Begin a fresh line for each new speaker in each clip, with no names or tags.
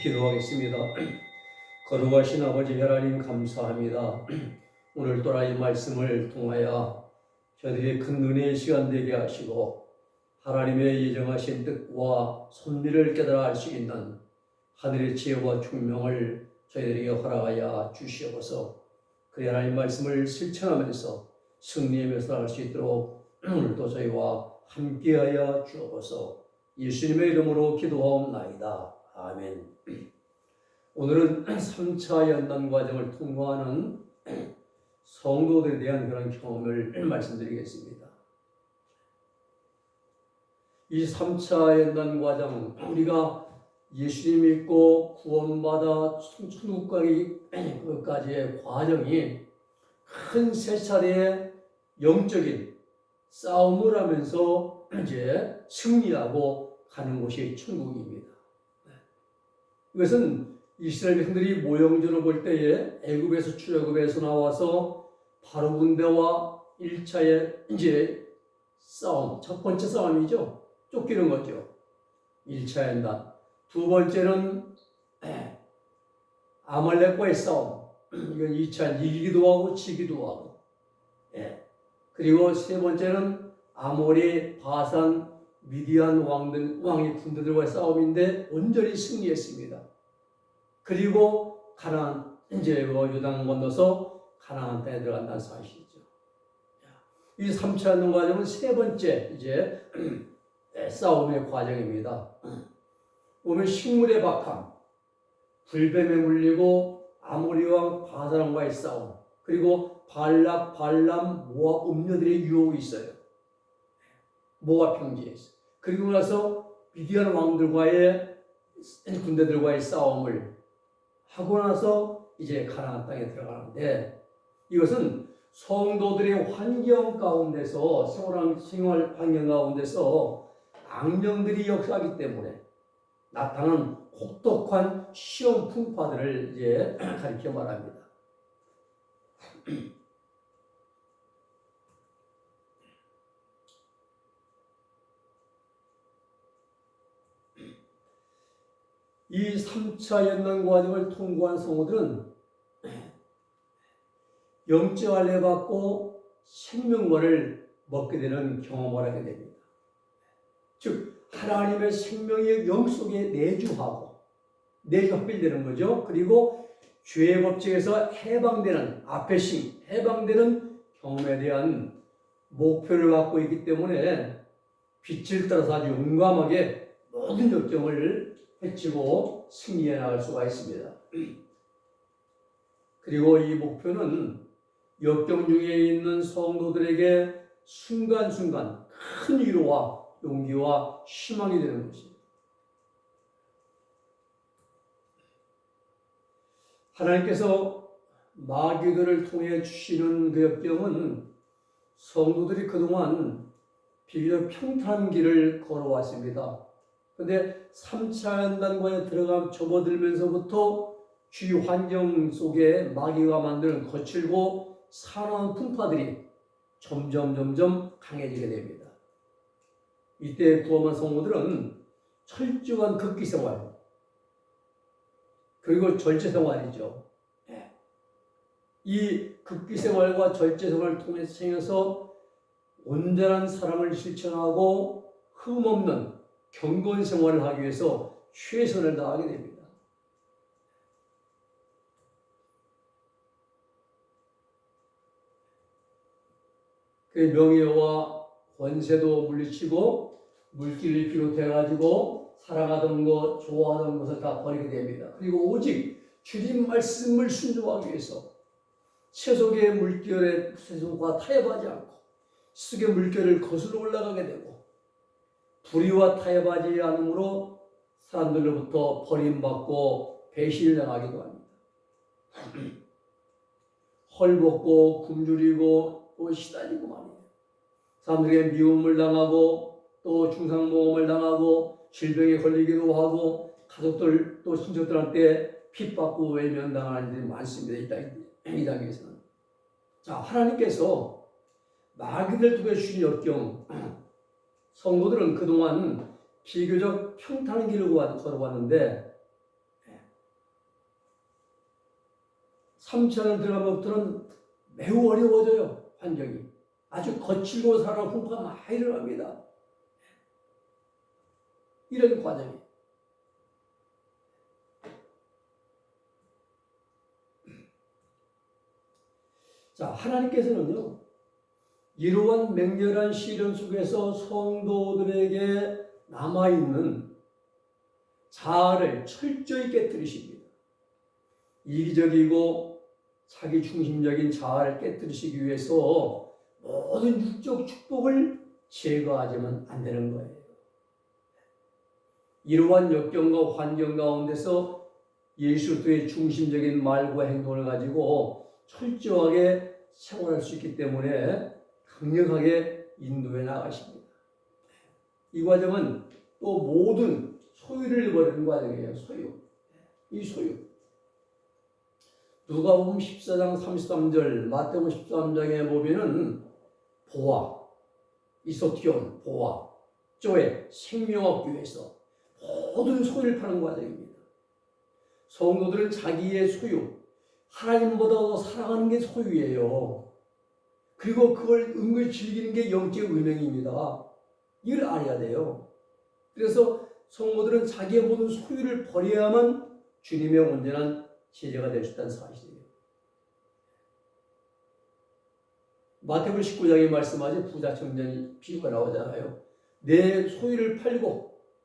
기도하겠습니다. 거룩하신 아버지 하나님 감사합니다. 오늘 또한 이 말씀을 통하여 저희들이 큰 은혜의 시간 되게 하시고 하나님의 예정하신 뜻과 섭리를 깨달아 알 수 있는 하늘의 지혜와 총명을 저희들에게 허락하여 주시옵소서. 그리 하나님 말씀을 실천하면서 승리하며 살아갈 수 있도록 오늘도 저희와 함께하여 주옵소서. 예수님의 이름으로 기도하옵나이다. 아멘. 오늘은 3차 연단 과정을 통과하는 성도들에 대한 그런 경험을 말씀드리겠습니다. 이 3차 연단 과정, 우리가 예수님 믿고 구원받아 천국 가기까지의 과정이 큰 세 차례의 영적인 싸움을 하면서 이제 승리하고 가는 곳이 천국입니다. 이것은 이스라엘 백성들이 모형적으로 볼 때에 애굽에서 출애굽에서 나와서 바로 군대와 1차의 이제 싸움, 첫 번째 싸움이죠. 쫓기는 거죠. 1차 연단. 두 번째는 아말렉과의 싸움. 이건 2차 이기기도 하고 지기도 하고. 그리고 세 번째는 아모리, 바산, 미디안 왕의 군대들과의 싸움인데 온전히 승리했습니다. 그리고 가나안, 이제 요단 건너서 가나안 땅에 들어간다는 사실이죠. 이 3차 연단 과정은 세 번째 이제 싸움의 과정입니다. 보면 식물의 박함, 불뱀에 물리고 아모리 왕 바산 왕과의 싸움, 그리고 발락, 발람, 모압 음녀들의 유혹이 있어요. 모압 평지에 있어요. 그리고 나서 미디안 왕들과의 군대들과의 싸움을 하고 나서 이제 가나안 땅에 들어가는데, 이것은 성도들의 환경 가운데서 생활 환경 가운데서 악령들이 역사하기 때문에 나타나는 혹독한 시험 풍파들을 이제 가리켜 말합니다. 이 3차 연단 과정을 통과한 성도들은 영적 할례 받고 생명과를 먹게 되는 경험을 하게 됩니다. 즉 하나님의 생명이 영 속에 내주하게 되는 거죠. 그리고 죄의 법칙에서 해방되는 경험에 대한 목표를 갖고 있기 때문에 빛을 따라서 아주 용감하게 모든 역경을 해치고 승리해 나갈 수가 있습니다. 그리고 이 목표는 역경 중에 있는 성도들에게 순간순간 큰 위로와 용기와 희망이 되는 것입니다. 하나님께서 마귀들을 통해 주시는 그 역경은 성도들이 그동안 비교적 평탄한 길을 걸어왔습니다. 그런데 3차 연단과에 들어가 접어들면서부터 주위 환경 속에 마귀가 만드는 거칠고 사나운 풍파들이 점점 강해지게 됩니다. 이때 구원한 성도들은 철저한 극기생활, 그리고 절제생활이죠. 이 극기생활과 절제생활을 통해서 온전한 사랑을 실천하고 흠없는 경건 생활을 하기 위해서 최선을 다하게 됩니다. 그 명예와 권세도 물리치고 물질을 비롯해가지고 사랑하던 것, 좋아하던 것을 다 버리게 됩니다. 그리고 오직 주님 말씀을 순종하기 위해서 세속의 물결에 세속과 타협하지 않고 습의 물결을 거슬러 올라가게 되고 불의와 타협하지 않으므로 사람들로부터 버림받고 배신을 당하기도 합니다. 헐벗고 굶주리고 또 시달리고 말이에요. 사람들에게 미움을 당하고 또 중상모험을 당하고 질병에 걸리기도 하고 가족들 또 친척들한테 핍받고 외면당하는 일이 많습니다. 이 땅에서는. 자, 하나님께서 마귀를 통해 주신 역경, 성도들은 그동안 비교적 평탄한 길을 걸어왔는데 3차년 들어가면부터는 매우 어려워져요. 환경이. 아주 거칠고 살아 풍파가 많이 일어납니다. 이런 과정이. 자, 하나님께서는요, 이러한 맹렬한 시련 속에서 성도들에게 남아있는 자아를 철저히 깨뜨리십니다. 이기적이고 자기 중심적인 자아를 깨뜨리시기 위해서 모든 육적 축복을 제거하지만 안 되는 거예요. 이러한 역경과 환경 가운데서 예수 그리스도의 중심적인 말과 행동을 가지고 철저하게 생활할 수 있기 때문에 강력하게 인도해 나가십니다. 이 과정은 또 모든 소유를 버리는 과정이에요. 소유. 이 소유. 누가복음 14장 33절, 마태복음 13장에 보면은 보아, 이소티온, 보아, 조에 생명학교에서 모든 소유를 파는 과정입니다. 성도들은 자기의 소유, 하나님보다 더 사랑하는 게 소유예요. 그리고 그걸 은근히 즐기는 게 영적 은행입니다. 이걸 알아야 돼요. 그래서 성도들은 자기의 모든 소유를 버려야만 주님의 온전한 제자가 될 수 있다는 사실이에요. 마태복음 19장에 말씀하신 부자 청년이 비유가 나오잖아요. 내 소유를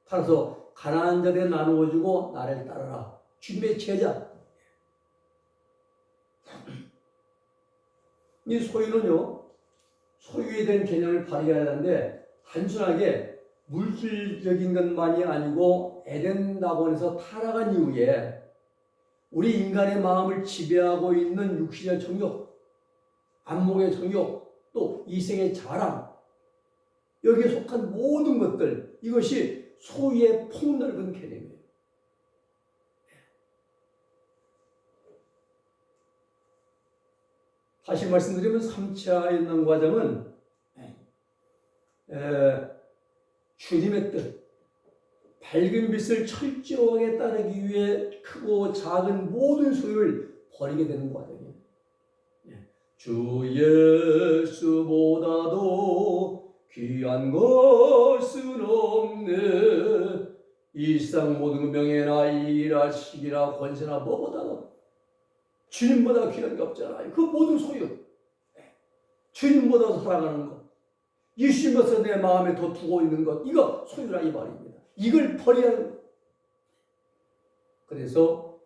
팔아서 가난한 자들에 나누어주고 나를 따르라. 주님의 제자. 이 소유는요, 소유에 대한 개념을 발휘해야 하는데 단순하게 물질적인 것만이 아니고 에덴 낙원에서 타락한 이후에 우리 인간의 마음을 지배하고 있는 육신의 정욕, 안목의 정욕, 또 이생의 자랑, 여기에 속한 모든 것들, 이것이 소유의 폭넓은 개념이에요. 다시 말씀드리면 3차 연단 과정은 주님의 뜻, 밝은 빛을 철저하게 따르기 위해 크고 작은 모든 소유를 버리게 되는 과정이에요. 주 예수보다도 귀한 것은 없네. 이 세상 모든 명예나 이라 시기나 권세나 뭐보다도 주님보다 귀한 게 없잖아요. 그 모든 소유, 주님보다 사랑하는 것, 예수님께서 내 마음에 더 두고 있는 것, 이거 소유라 이 말입니다. 이걸 버려야 하는 것. 그래서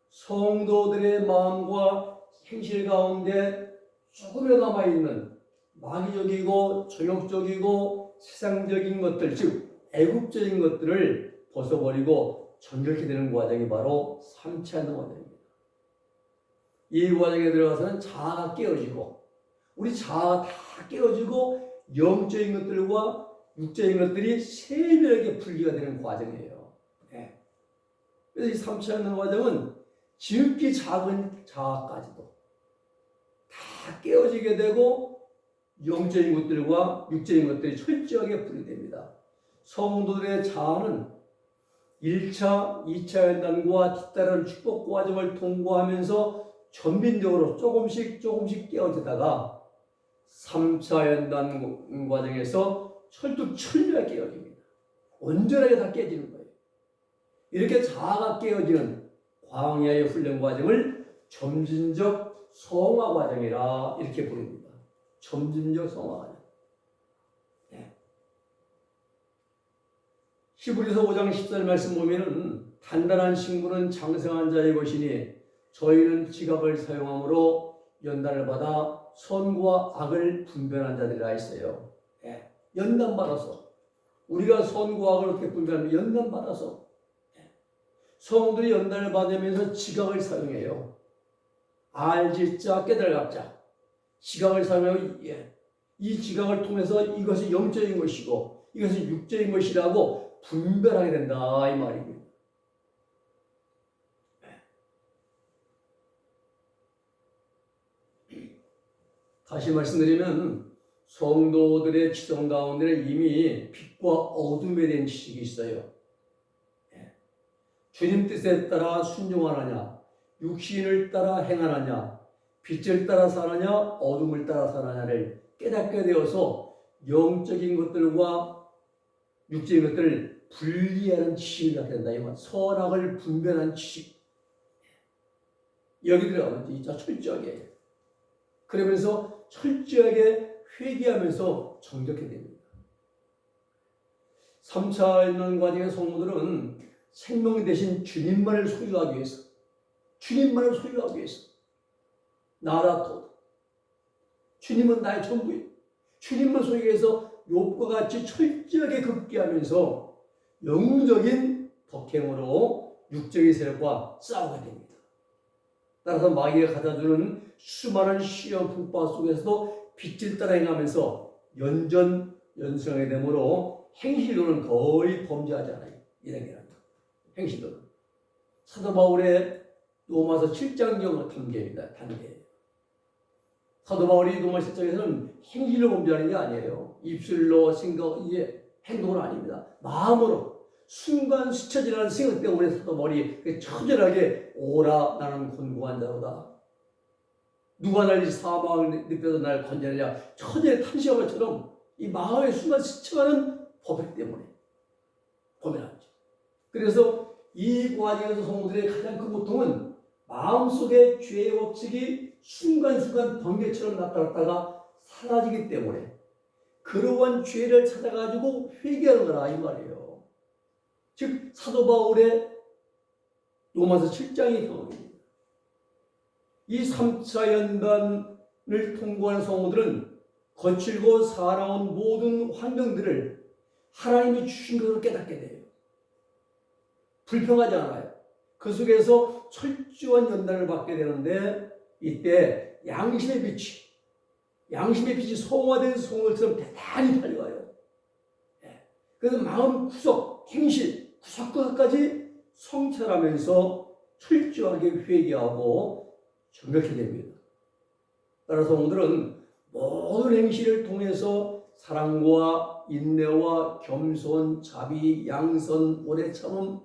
성도들의 마음과 행실 가운데 조금이라도 남아있는 마귀적이고 정욕적이고 세상적인 것들, 즉 애국적인 것들을 벗어버리고 정결케 되는 과정이 바로 3차 과정입니다. 이 과정에 들어가서는 자아가 깨어지고 우리 자아가 다 깨어지고 영적인 것들과 육적인 것들이 세밀하게 분리가 되는 과정이에요. 네. 그래서 이 3차 과정은 지극히 작은 자아까지도 다 깨어지게 되고 영적인 것들과 육적인 것들이 철저하게 분리됩니다. 성도들의 자아는 1차, 2차 연단과 뒤따르는 축복 과정을 통과하면서 전빈적으로 조금씩 깨어지다가 3차 연단 과정에서 철두철미하게 깨어집니다. 온전하게 다 깨지는 거예요. 이렇게 자아가 깨어지는 광야의 훈련 과정을 점진적 성화 과정이라 이렇게 부릅니다. 점진적 성화 과정. 네. 히브리서 5장 14절 말씀 보면은 단단한 식물은 장성한 자의 것이니 저희는 지각을 사용함으로 연단을 받아 선과 악을 분별한 자들이라 했어요. 네. 연단받아서 우리가 선과 악을 어떻게 분별하면 연단받아서 성도들이 연단을 받으면서 지각을 사용해요. 알지자 깨달각자 지각을 사용하고 이 지각을 통해서 이것이 영적인 것이고 이것이 육적인 것이라고 분별하게 된다 이 말입니다. 다시 말씀드리면 성도들의 지성 가운데는 이미 빛과 어둠에 대한 지식이 있어요. 주님 뜻에 따라 순종하느냐, 육신을 따라 행하느냐, 빛을 따라 사느냐, 어둠을 따라 사느냐를 깨닫게 되어서 영적인 것들과 육적인 것들을 분리하는 지식을 갖게 된다. 이건 선악을 분별하는 지식. 여기 들어가면 진짜 철저하게. 그러면서 철저하게 회개하면서 정직하게 됩니다. 3차 연단 과정의 성도들은 생명 대신 주님만을 소유하기 위해서, 주님만을 소유하기 위해서 나라토 주님은 나의 전부예요. 주님만 소유해서 욥과 같이 철저하게 극기하면서 영웅적인 덕행으로 육적인 세력과 싸우게 됩니다. 따라서 마귀가 가져주는 수많은 시험 풍파 속에서도 빛을 따라 행하면서 연전연승하게 되므로 행실로는 거의 범죄하지 않아요. 이단계는 행실로는. 사도 바울의 로마서 7장 경우 단계입니다. 단계. 사도 바울이 로마서 7장에서는 행실로 범죄하는 게 아니에요. 입술로 생각, 이게 행동은 아닙니다. 마음으로 순간 스쳐지는 생각 때문에 사도 바울이 처절하게 오라 나는 곤고한 자로다. 누가 날 사망을 느껴서 날 건져내냐. 처절히 탐시한 것처럼 이 마음의 순간 스쳐가는 법칙 때문에 범해놨죠. 그래서 이 과정에서 성도들의 가장 큰 고통은 마음속에 죄의 법칙이 순간순간 번개처럼 나타났다가 사라지기 때문에 그러한 죄를 찾아가지고 회개하는 거라 이 말이에요. 즉 사도 바울의 로마서 7장의 경험입니다. 이 3차 연단을 통과한 성도들은 거칠고 살아온 모든 환경들을 하나님이 주신 것으로 깨닫게 돼요. 불평하지 않아요. 그 속에서 철저한 연단을 받게 되는데 이때 양심의 빛이 성화된 송을처럼 대단히 달려와요. 그래서 마음 구석, 행실, 구석구석까지 성찰하면서 철저하게 회개하고 정결케 됩니다. 따라서 오늘은 모든 행실을 통해서 사랑과 인내와 겸손, 자비, 양선, 오래 참음,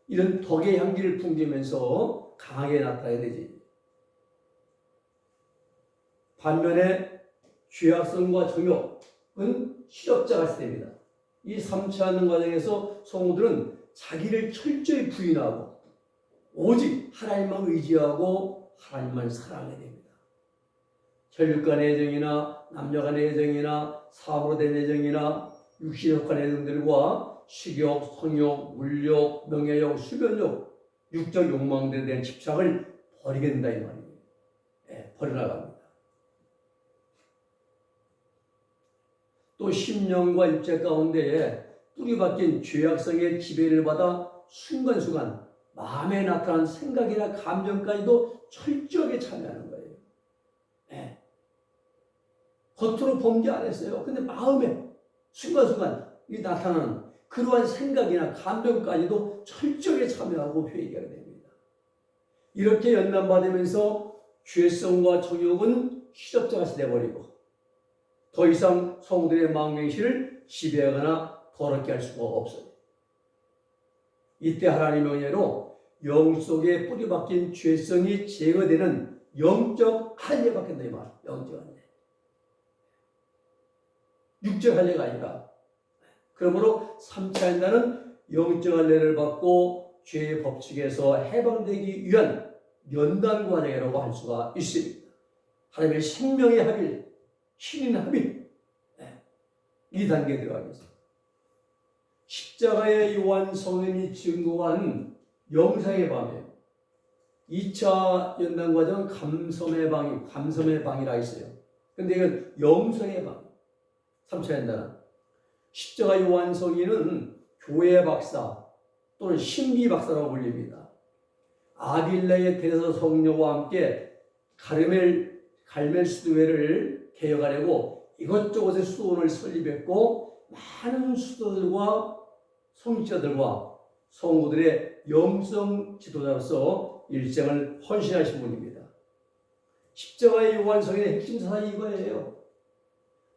이런 덕의 향기를 풍기면서 강하게 나타나야 되지. 반면에 죄악성과 정욕은 실업자 같이 됩니다. 이 3차 하는 과정에서 성도들은 자기를 철저히 부인하고 오직 하나님만 의지하고 하나님만 사랑하게 됩니다. 혈육 간의 애정이나 남녀 간의 애정이나 사업으로 된 애정이나 육신에 속한 애정들과 식욕, 성욕, 물욕, 명예욕, 수변욕, 육적 욕망들에 대한 집착을 버리게 된다 이 말이에요. 버려나갑니다. 또 심령과 육체 가운데에 뿌리박힌 죄악성의 지배를 받아 순간순간 마음에 나타난 생각이나 감정까지도 철저하게 참여하는 거예요. 겉으로 범죄 안 했어요. 근데 마음에 순간순간 이 나타나는 그러한 생각이나 감정까지도 철저하게 참여하고 회개하게 됩니다. 이렇게 연단받으면서 죄성과 정욕은 실업자같이 되어버리고 더 이상 성도들의 마음행실을 지배하거나 더럽게 할 수가 없어요. 이때 하나님의 은혜로 영 속에 뿌리박힌 죄성이 제거되는 영적 할례가 바뀐다 이 말. 영적 할례. 육적 할례가 아니라. 그러므로 3차 연단은 영적 할례를 받고 죄의 법칙에서 해방되기 위한 연단 과정이라고 할 수가 있습니다. 하나님의 생명의 합일, 신인 합일, 이 단계에 들어가겠습니다. 십자가의 요한 성령이 증거한 영상의 방이에요. 2차 연단 과정은 감섬의 방이라 했어요. 근데 이건 영성의 방. 3차 연단은 십자가 요한 성인은 교회 박사 또는 신비 박사라고 불립니다. 아빌라의 테레사 성녀와 함께 갈멜 수도회를 개혁하려고 이것저것의 수도원을 설립했고 많은 수도들과 성직자들과 성도들의 영성 지도자로서 일생을 헌신하신 분입니다. 십자가의 요한 성인의 핵심 사상이 이거예요.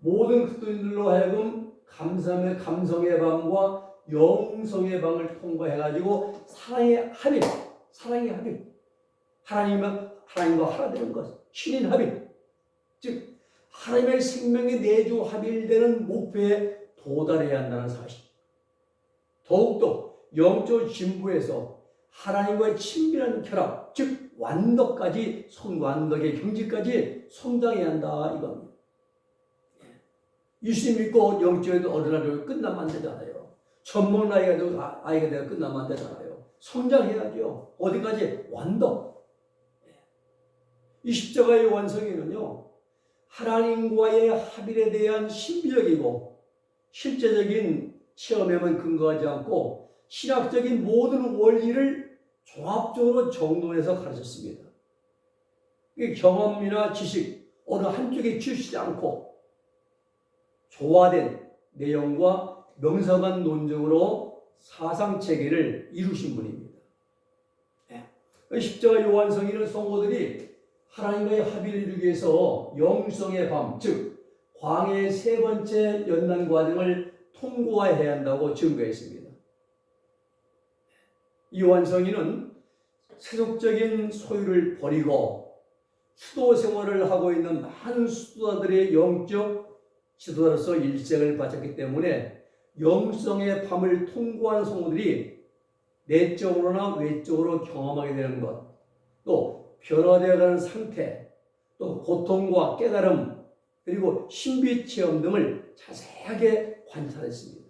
모든 그리스도인들로 하여금 감성의 방과 영성의 방을 통과해가지고 사랑의 합일, 하나님과 하나 되는 것, 신인 합일, 즉 하나님의 생명의 내주 합일되는 목표에 도달해야 한다는 사실. 더욱더 영적 진부에서 하나님과의 친밀한 결합, 즉 완덕의 경지까지 성장해야 한다 이겁니다. 예수님 믿고 영적으로 어른아도 끝나면 안 되잖아요. 젖먹는 아이가 되어 끝나면 안 되잖아요. 성장해야죠. 어디까지? 완덕. 이 십자가의 완성에는요, 하나님과의 합일에 대한 신비적이고 실제적인 체험에만 근거하지 않고 신학적인 모든 원리를 종합적으로 정돈해서 가르쳤습니다. 경험이나 지식 어느 한쪽에 치우치지 않고 조화된 내용과 명석한 논증으로 사상체계를 이루신 분입니다. 십자가 요한성인은 성도들이 하나님과의 합의를 이루기 위해서 영성의 밤, 즉 광해의 세 번째 연단 과정을 통과해야 한다고 증거했습니다. 이 요한성인은 세속적인 소유를 버리고 수도 생활을 하고 있는 많은 수도자들의 영적 지도자로서 일생을 바쳤기 때문에 영성의 밤을 통과한 성도들이 내적으로나 외적으로 경험하게 되는 것, 또 변화되어가는 상태, 또 고통과 깨달음, 그리고 신비 체험 등을 자세하게 관찰했습니다.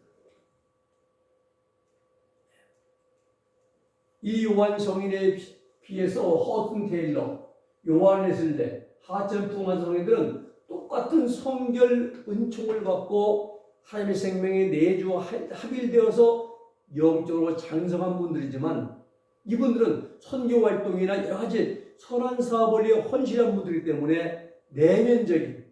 이 요한 성인에 비해서 허튼 테일러, 요한 웨슬레, 하천풍 성인들은 똑같은 성결 은총을 받고 하나님의 생명에 내주 합일되어서 영적으로 장성한 분들이지만 이분들은 선교 활동이나 여러 가지 선한 사업을 위해 헌신한 분들이기 때문에 내면적인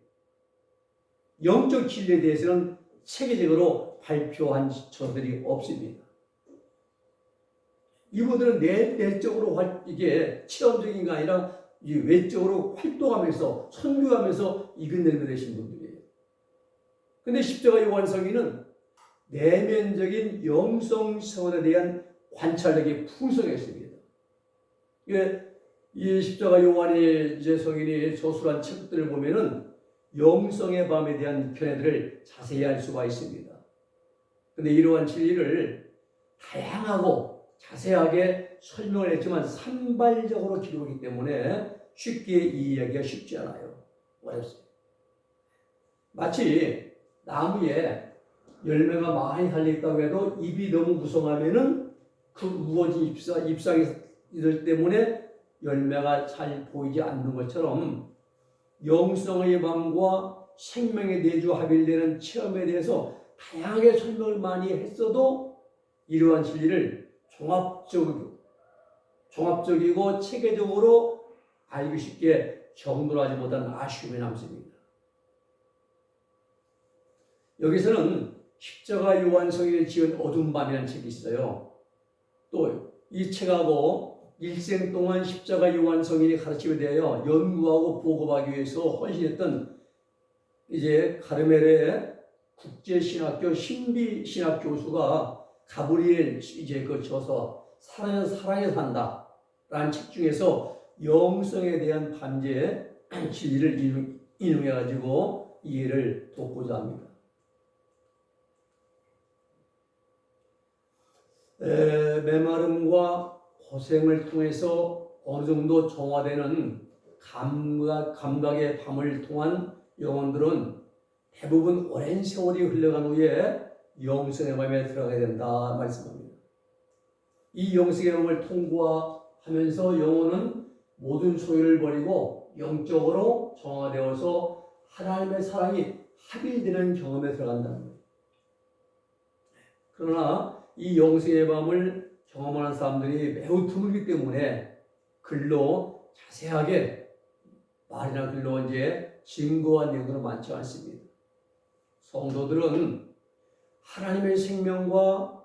영적 진리에 대해서는 체계적으로 발표한 저들이 없습니다. 이분들은 내적으로 이게 체험적인 게 아니라 외적으로 활동하면서 선교하면서 이겨내게 되신 분들이에요. 그런데 십자가 요한성인은 내면적인 영성 생활에 대한 관찰력이 풍성했습니다. 이 십자가 요한의 성인이 저술한 책들을 보면은 영성의 밤에 대한 견해들을 자세히 알 수가 있습니다. 그런데 이러한 진리를 다양하고 자세하게 설명을 했지만 산발적으로 기록하기 때문에 쉽게 이해하기가 쉽지 않아요. 어렵습니다. 마치 나무에 열매가 많이 달려있다고 해도 잎이 너무 무성하면은 그 우거진 잎사귀들 때문에 열매가 잘 보이지 않는 것처럼 영성의 밤과 생명의 내주 합일되는 체험에 대해서 다양하게 설명을 많이 했어도 이러한 진리를 종합적이고 체계적으로 알기 쉽게 정돈하지 못한 아쉬움이 남습니다. 여기서는 십자가 요한성인이 지은 어두운 밤이라는 책이 있어요. 또 이 책하고 일생 동안 십자가 요한성인이 가르침에 대하여 연구하고 보고하기 위해서 헌신했던 가르멜의 국제신학교 신비신학 교수가 가브리엘 그 저서 사랑에 산다라는 책 중에서 영성에 대한 반제의 진리를 인용해가지고 이해를 돕고자 합니다. 메마름과 고생을 통해서 어느 정도 정화되는 감각의 밤을 통한 영혼들은 대부분 오랜 세월이 흘러간 후에 영성의 밤에 들어가게 된다 말씀합니다. 이 영성의 밤을 통과하면서 영혼은 모든 소유를 버리고 영적으로 정화되어서 하나님의 사랑이 합일되는 경험에 들어간다는 거예요. 그러나 이 영성의 밤을 경험하는 사람들이 매우 드물기 때문에 글로 자세하게 말이나 글로 증거한 내용들은 많지 않습니다. 성도들은 하나님의 생명과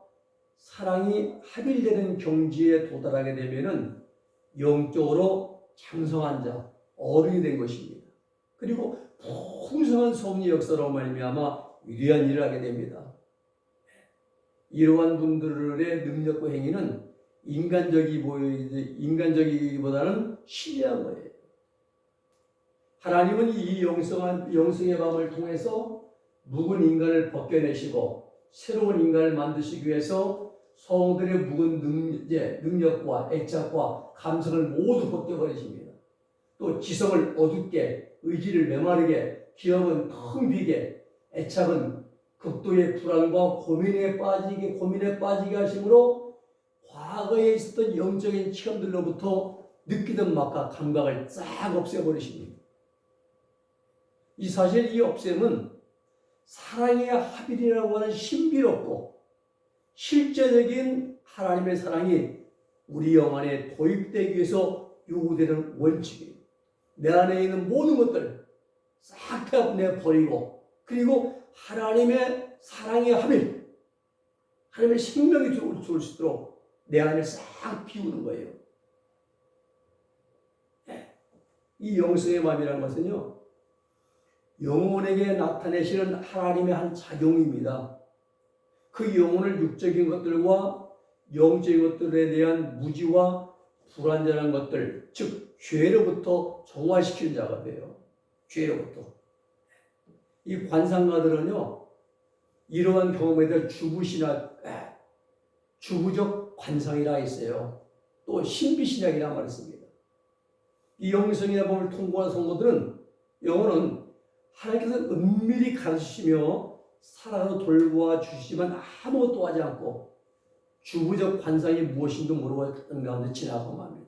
사랑이 합일되는 경지에 도달하게 되면은 영적으로 장성한 자, 어른이 된 것입니다. 그리고 풍성한 섭리 역사로 말미암아 위대한 일을 하게 됩니다. 이러한 분들의 능력과 행위는 인간적이기보다는 신비한 거예요. 하나님은 이 영성의 밤을 통해서 묵은 인간을 벗겨내시고 새로운 인간을 만드시기 위해서 성들의 묵은 능력과 애착과 감성을 모두 벗겨버리십니다. 또 지성을 어둡게, 의지를 메마르게, 기억은 텅 비게, 애착은 극도의 불안과 고민에 빠지게 하심으로 과거에 있었던 영적인 체험들로부터 느끼던 맛과 감각을 싹 없애버리십니다. 사실 이 없앰은 사랑의 합일이라고 하는 신비롭고 실제적인 하나님의 사랑이 우리 영 안에 도입되기 위해서 요구되는 원칙이에요. 내 안에 있는 모든 것들 싹 다 내버리고, 그리고 하나님의 사랑의 합일, 하나님의 생명이 들어올 수 있도록 내 안을 싹 비우는 거예요. 이 영성의 마음이라는 것은요, 영혼에게 나타내시는 하나님의 한 작용입니다. 그 영혼을 육적인 것들과 영적인 것들에 대한 무지와 불완전한 것들, 즉 죄로부터 정화시키는 작업이에요. 죄로부터. 이 관상가들은요, 이러한 경험에 대해 주부적 관상이라 있어요. 또 신비신학이라는 말을 씁니다. 이 영성의 법을 통과한 성도들은, 영혼은 하나님께서 은밀히 가르치시며 살아서 돌보아 주시지만 아무것도 하지 않고 주부적 관상이 무엇인지도 모르고 했던 가운데 지나고 맙니다.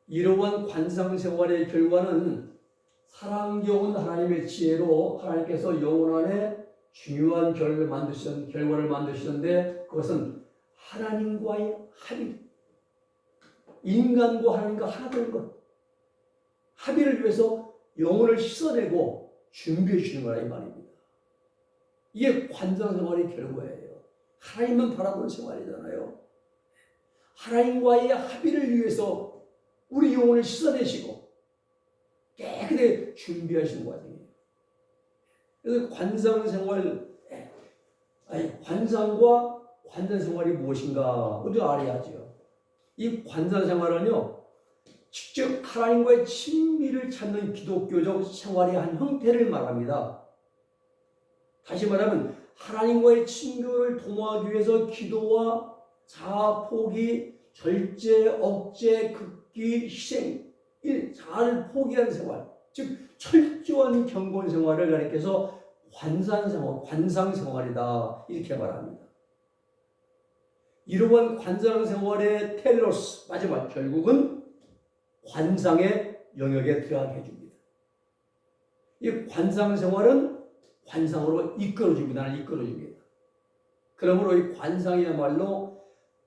이러한 관상 생활의 결과는 살아계운 하나님의 지혜로 하나님께서 영혼 안에 중요한 결과를 만드시는데, 그것은 하나님과의 합의, 인간과 하나님과 하나 되는 것, 합의를 위해서 영혼을 씻어내고 준비해 주는 거라 이 말입니다. 이게 관상 생활의 결과예요. 하나님만 바라보는 생활이잖아요. 하나님과의 합의를 위해서 우리 영혼을 씻어내시고 깨끗하게 준비하시는 과정이에요. 그래서 관상 생활, 관상과 관전 생활이 무엇인가 우리가 알아야죠. 이 관상 생활은요, 직접 하나님과의 친밀을 찾는 기독교적 생활의 한 형태를 말합니다. 다시 말하면 하나님과의 친교를 도모하기 위해서 기도와 자아 포기, 절제, 억제, 극기, 희생, 자아를 포기하는 생활, 즉 철저한 경건 생활을 가리켜서 관상 생활이다 이렇게 말합니다. 이러한 관상 생활의 텔로스, 마지막 결국은 관상의 영역에 들어가게 해줍니다. 이 관상 생활은 관상으로 이끌어줍니다. 나를 이끌어줍니다. 그러므로 이 관상이야말로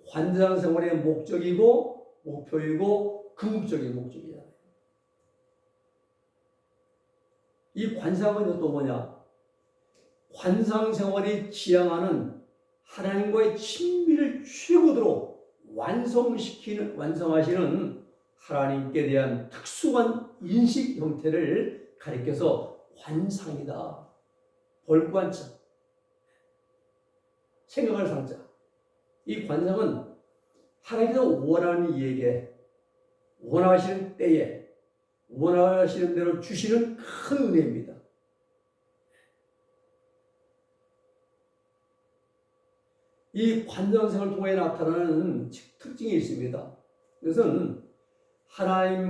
관상 생활의 목적이고 목표이고 궁극적인 목적이잖아요. 이 관상은 또 뭐냐? 관상 생활이 지향하는 하나님과의 친밀을 최고로 완성하시는 하나님께 대한 특수한 인식 형태를 가리켜서 관상이다. 볼관자, 생각할 상자. 이 관상은 하나님께서 원하는 이에게 원하시는 때에 원하시는 대로 주시는 큰 은혜입니다. 이 관상생활을 통해 나타나는 특징이 있습니다. 그것은 하나님의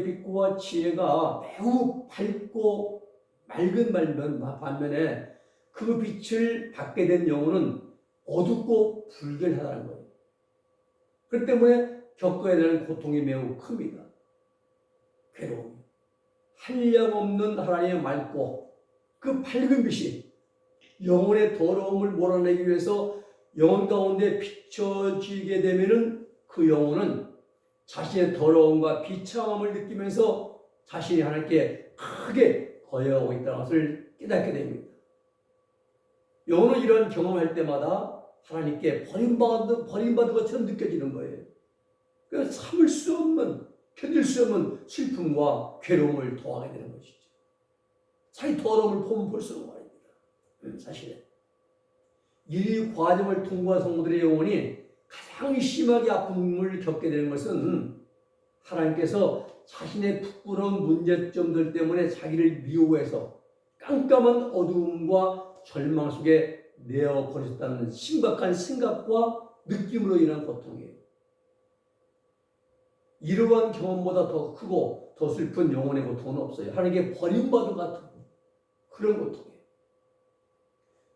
빛과 지혜가 매우 밝고 맑은 반면에 그 빛을 받게 된 영혼은 어둡고 불결하다는 거예요. 그렇기 때문에 겪어야 되는 고통이 매우 큽니다. 괴로움. 한량없는 하나님의 맑고 그 밝은 빛이 영혼의 더러움을 몰아내기 위해서 영혼 가운데 비춰지게 되면은 그 영혼은 자신의 더러움과 비참함을 느끼면서 자신이 하나님께 크게 거여하고 있다는 것을 깨닫게 됩니다. 영혼은 이런 경험을 할 때마다 하나님께 버림받은 것처럼 느껴지는 거예요. 그래서 참을 수 없는 견딜 수 없는 슬픔과 괴로움을 더하게 되는 것이죠. 자기 더러움을 보면 볼수록 말입니다. 사실은 이 과정을 통과한 성도들의 영혼이 가장 심하게 아픔을 겪게 되는 것은 하나님께서 자신의 부끄러운 문제점들 때문에 자기를 미워해서 깜깜한 어두움과 절망 속에 내어버리셨다는 심각한 생각과 느낌으로 인한 고통이에요. 이러한 경험보다 더 크고 더 슬픈 영혼의 고통은 없어요. 하나님께 버림받은 같은 그런 고통이에요.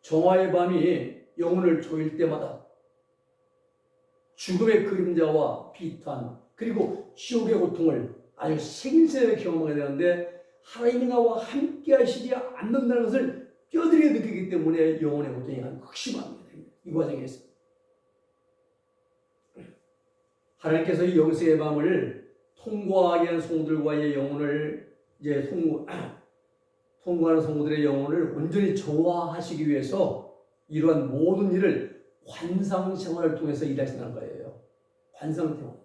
정화의 밤이 영혼을 조일 때마다 죽음의 그림자와 비탄 그리고 지옥의 고통을 아주 생생하게 경험하게 되는데 하나님이 나와 함께 하시지 않는다는 것을 뼈저리게 느끼기 때문에 영혼의 고통이 극심합니다. 이 과정에서 하나님께서 이 영생의 밤을 통과하게 한 성도들과의 영혼을 이제 통과하는 성도들의 영혼을 온전히 정화하시기 위해서 이러한 모든 일을 관상 생활을 통해서 일하시는 거예요. 관상 생활.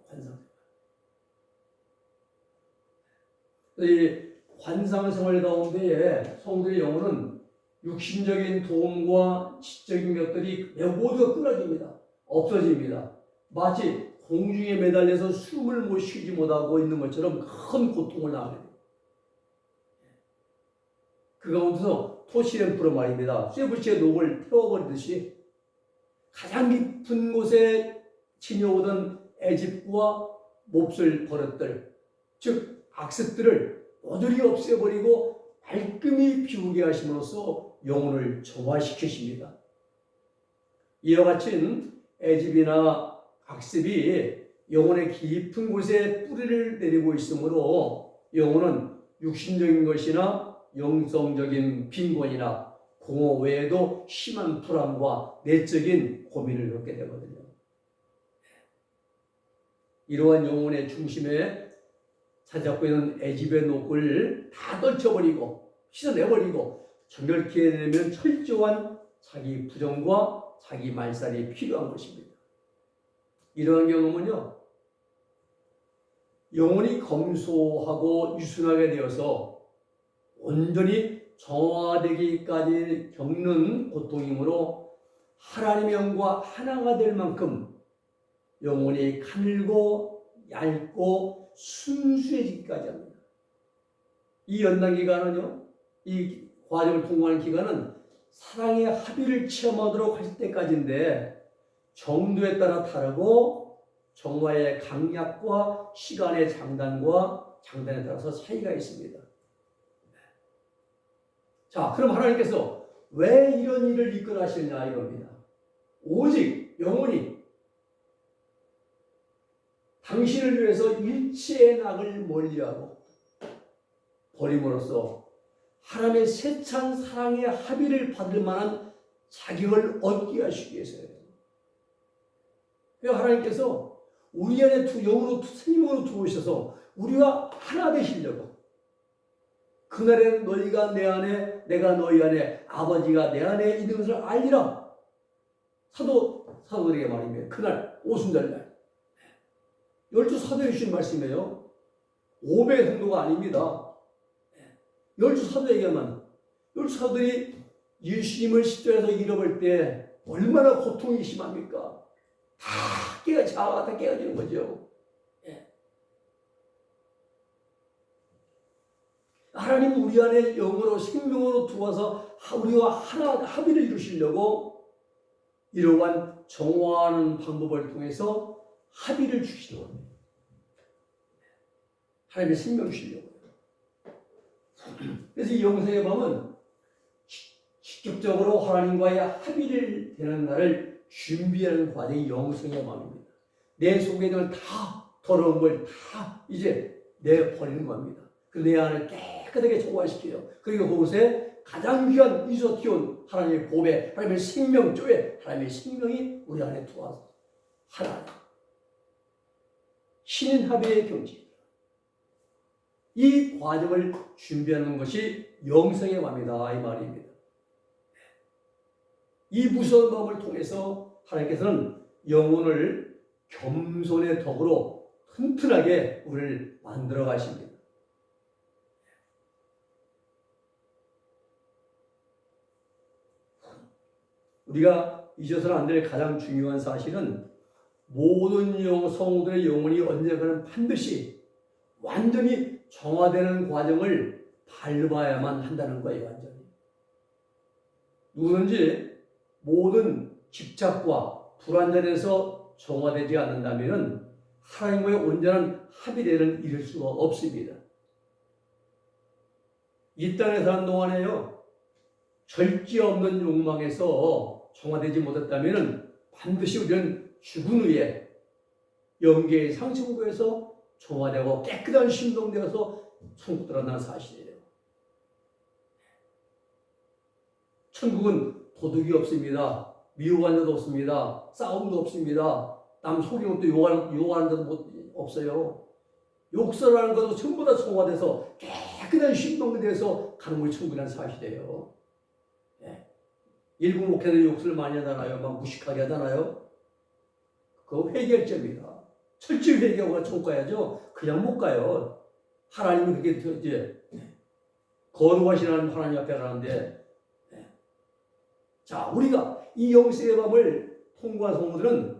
이 관상 생활 가운데에 성도의 영혼은 육신적인 도움과 지적인 것들이 모두가 끊어집니다. 없어집니다. 마치 공중에 매달려서 숨을 못 쉬지 못하고 있는 것처럼 큰 고통을 당하게 됩니다. 그 가운데서 토시램프로 말입니다. 쇠붙이의 녹을 태워버리듯이 가장 깊은 곳에 지녀오던 애집과 몹쓸 버릇들, 즉 악습들을 모조리 없애버리고 말끔히 비우게 하심으로써 영혼을 정화시키십니다. 이와 같이 애집이나 악습이 영혼의 깊은 곳에 뿌리를 내리고 있으므로 영혼은 육신적인 것이나 영성적인 빈곤이나 공허 외에도 심한 불안과 내적인 고민을 겪게 되거든요. 이러한 영혼의 중심에 자리 잡고 있는 애집의 녹을 다 떨쳐버리고 씻어내버리고 정결케 해내면 철저한 자기 부정과 자기 말살이 필요한 것입니다. 이러한 경험은요, 영혼이 검소하고 유순하게 되어서 온전히 정화되기까지 겪는 고통이므로 하나님의 영과 하나가 될 만큼 영혼이 가늘고 얇고 순수해지기까지 합니다. 이 연단 기간은요, 이 과정을 통과하는 기간은 사랑의 합의를 체험하도록 하실 때까지인데 정도에 따라 다르고 정화의 강약과 시간의 장단에 따라서 차이가 있습니다. 자, 그럼 하나님께서 왜 이런 일을 이끌어 하시느냐 이겁니다. 오직 영혼이 당신을 위해서 일체의 낙을 멀리하고 버림으로써 하나님의 세찬 사랑의 합의를 받을 만한 자격을 얻게 하시기 위해서예요. 그러니까 하나님께서 우리 안에 영으로 스님으로 들어오셔서 우리와 하나 되시려고, 그날에는 너희가 내 안에 내가 너희 안에 아버지가 내 안에 있는 것을 알리라. 사도들에게 말입니다. 그날 오순절날 12사도에 주신 말씀이에요. 500 정도가 아닙니다. 12사도에게만, 12사도들이 예수님을 십자가에서 잃어버릴 때 얼마나 고통이 심합니까? 자아가 다 깨어지는 거죠. 하나님은 우리 안에 영으로 생명으로 두어서 우리와 하나 합의를 이루시려고 이러한 정화하는 방법을 통해서 합의를 주시는 겁니다. 하나님의 생명을 주시려고. 그래서 이 영생의 밤은 직접적으로 하나님과의 합의를 되는 날을 준비하는 과정이 영생의 밤입니다. 내 속에 있는 다 더러운 걸 다 이제 내버리는 겁니다. 그 내 안을 깨끗하게 정화시켜요. 그리고 그곳에 가장 귀한 이소티온 하나님의 보배, 하나님의 생명조에 하나님의 생명이 우리 안에 들어와서 하나 신인 합의의 경지. 이 과정을 준비하는 것이 영생의 밤이다 이 말입니다. 이 무서운 밤을 통해서 하나님께서는 영혼을 겸손의 덕으로 튼튼하게 우리를 만들어 가십니다. 우리가 잊어서는 안 될 가장 중요한 사실은 모든 성도들의 영혼이 언젠가는 반드시 완전히 정화되는 과정을 밟아야만 한다는 거예요. 완전히. 누구든지 모든 집착과 불완전에서 정화되지 않는다면 하나님과의 온전한 합의되는 이룰 수가 없습니다. 이 땅에 사는 동안에요, 절제 없는 욕망에서 정화되지 못했다면 반드시 우리는 죽은 후에 영계의 상층부에서 정화되고 깨끗한 심동되어서 천국 들어간다는 사실이에요. 천국은 도둑이 없습니다. 미워하는 자도 없습니다. 싸움도 없습니다. 남 속이는 것도 욕하는 자도 없어요. 욕설하는 것도 전부 다 정화돼서 깨끗한 심동되어서 가는 것이 천국이라는 사실이에요. 일부 목회자들이 욕설 많이 하잖아요. 막 무식하게 하잖아요. 그거 회개점이다. 철저히 회개하고 천국 가야죠. 그냥 못 가요. 하나님은 그게 이제 거룩하신 하나님 앞에 가는데, 자, 우리가 이 영생의 밤을 통과한 성도들은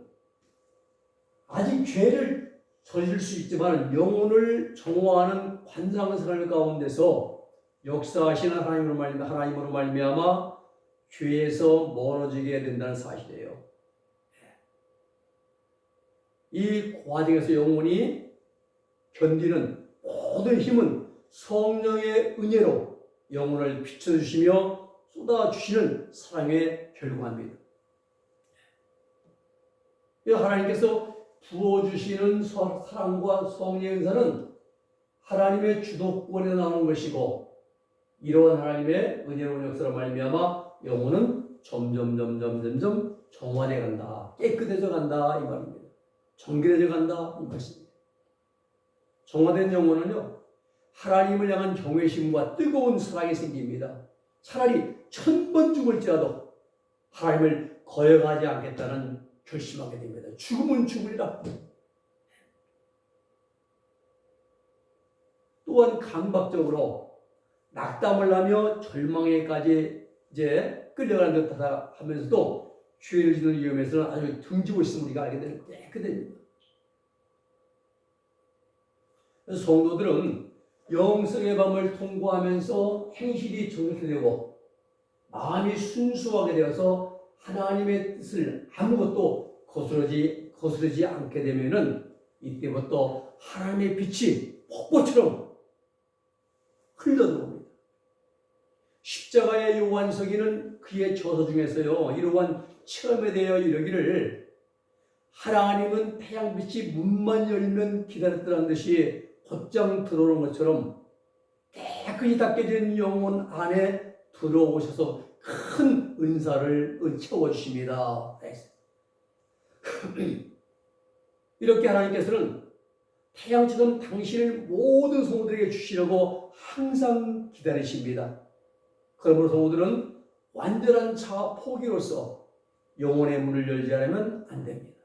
아직 죄를 저질 수 있지만 영혼을 정화하는 관상의 삶 가운데서 역사하시는 하나님으로 말미암아 죄에서 멀어지게 된다는 사실이에요. 이 과정에서 영혼이 견디는 모든 힘은 성령의 은혜로 영혼을 비춰주시며 쏟아주시는 사랑의 결과입니다. 하나님께서 부어주시는 사랑과 성령의 은사는 하나님의 주도권에 나오는 것이고, 이러한 하나님의 은혜로운 역사로 말미암아 영혼은 점점 정화되어 간다, 깨끗해져 간다 이 말입니다. 정결해져 간다 이 말씀입니다. 정화된 영혼은요, 하나님을 향한 경외심과 뜨거운 사랑이 생깁니다. 차라리 1000번 죽을지라도 하나님을 거역하지 않겠다는 결심하게 됩니다. 죽으면 죽으리라. 또한 강박적으로 낙담을 하며 절망에까지 이제 끌려가는 듯하다 하면서도 죄를 짓는 위험에서는 아주 등지고 있음을 우리가 알게 됩니다. 그래서 성도들은 영성의 밤을 통과하면서 행실이 정확히 되고 마음이 순수하게 되어서 하나님의 뜻을 아무것도 거스르지 않게 되면은 이때부터 하나님의 빛이 폭포처럼 흘러들어옵니다. 십자가의 요한석이는 그의 저서 중에서요, 이러한 체험에 대하여 이르기를, 하나님은 태양빛이 문만 열면 기다렸다는 듯이 곧장 들어오는 것처럼 깨끗이 닦여진 영혼 안에 들어오셔서 큰 은사를 채워주십니다. 이렇게 하나님께서는 태양처럼 당신을 모든 성도들에게 주시려고 항상 기다리십니다. 그러므로 성도들은 완전한 자아 포기로서 영혼의 문을 열지 않으면 안 됩니다.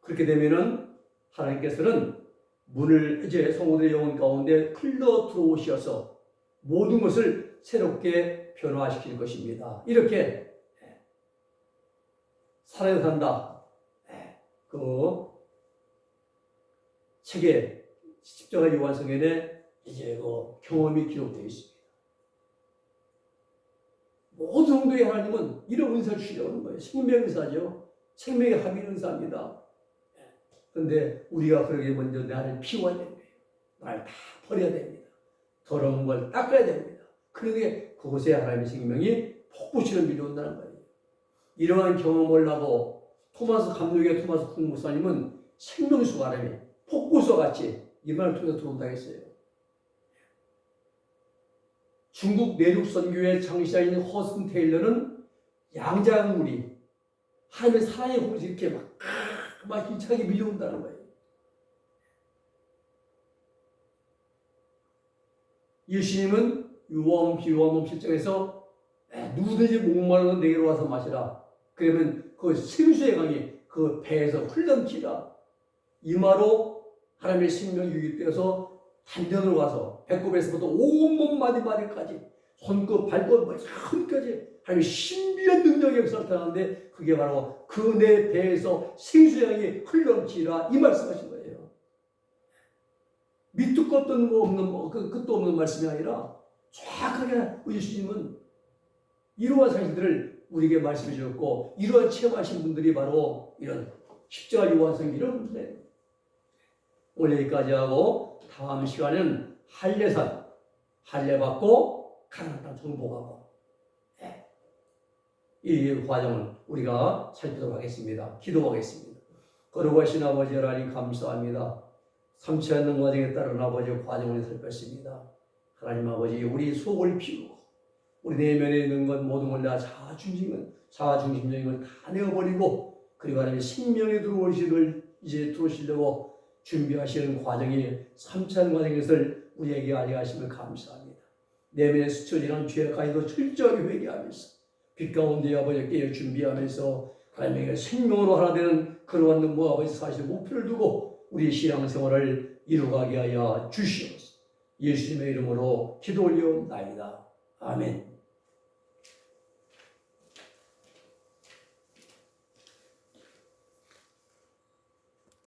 그렇게 되면은 하나님께서는 문을 이제 성도들의 영혼 가운데 흘러 들어오셔서 모든 것을 새롭게 변화시킬 것입니다. 이렇게 살아야 산다. 그 책에 십자가 요한성경에 이제 그 경험이 기록되어 있습니다. 모든 성도의 하나님은 이런 은사를 주시려고 하는 거예요. 생명의 은사죠. 생명의 합의 은사입니다. 그런데 우리가 그러기 먼저 나를 피워야 됩니다. 나를 다 버려야 됩니다. 더러운 걸 닦아야 됩니다. 그런데 그곳에 하나님의 생명이 폭포처럼 밀려온다는 거예요. 이러한 경험을 하고 토마스 국무사님은 생명수 바람이 폭포수 같이 이 말을 통해서 들어온다 했어요. 중국 내륙 선교의 창시자인 허슨 테일러는 양자물이 하나님의 사랑의 공이 이렇게 막 힘차게 밀려온다는 거예요. 예수님은 요한복음 7장에서 누구든지 목마르면 내게로 와서 마시라. 그러면 그 생수의 강이 그 배에서 흘러넘치라. 이마로 하나님의 생명이 유입되어서 단전으로 와서 배꼽에서부터 온몸 마디마디까지 손끝 발끝 손까지 하나님의 신비한 능력이 역사를 나타나는데 그게 바로 그 내 배에서 생수양이 흘러넘치라 이 말씀하신 거예요. 밑도 끝도 없는 끝도 없는 말씀이 아니라 정확하게 우리 예수님은 이러한 사실들을 우리에게 말씀해 주셨고 이러한 체험하신 분들이 바로 이런 십자가 요한성기를 봅니다. 오늘 여기까지 하고 다음 시간에는 할례산 할례받고 가나안 땅 정복하고 이 과정을 우리가 살피도록 하겠습니다. 기도하겠습니다. 거룩하신 아버지 하나님 감사합니다. 삼치 않는 과정에 따른 아버지의 과정을 살폈습니다. 하나님 아버지 우리 속을 비우고 우리 내면에 있는 것 모든 걸 다 자아중심적인 걸 다 내어버리고 그리고 하나님의 생명에 들어오시려고 준비하시는 과정이 삼차는 과정에서 우리에게 알게 하심을 감사합니다. 내면에 스쳐지는 죄까지도 철저하게 회개하면서 빛 가운데 아버지 깨어 준비하면서 하나님에게 생명으로 하나 되는 그러한 아버지 사실 목표를 두고 우리 신앙생활을 이루가게 하여 주시옵소서. 예수님의 이름으로 기도 올려옵나이다. 아멘.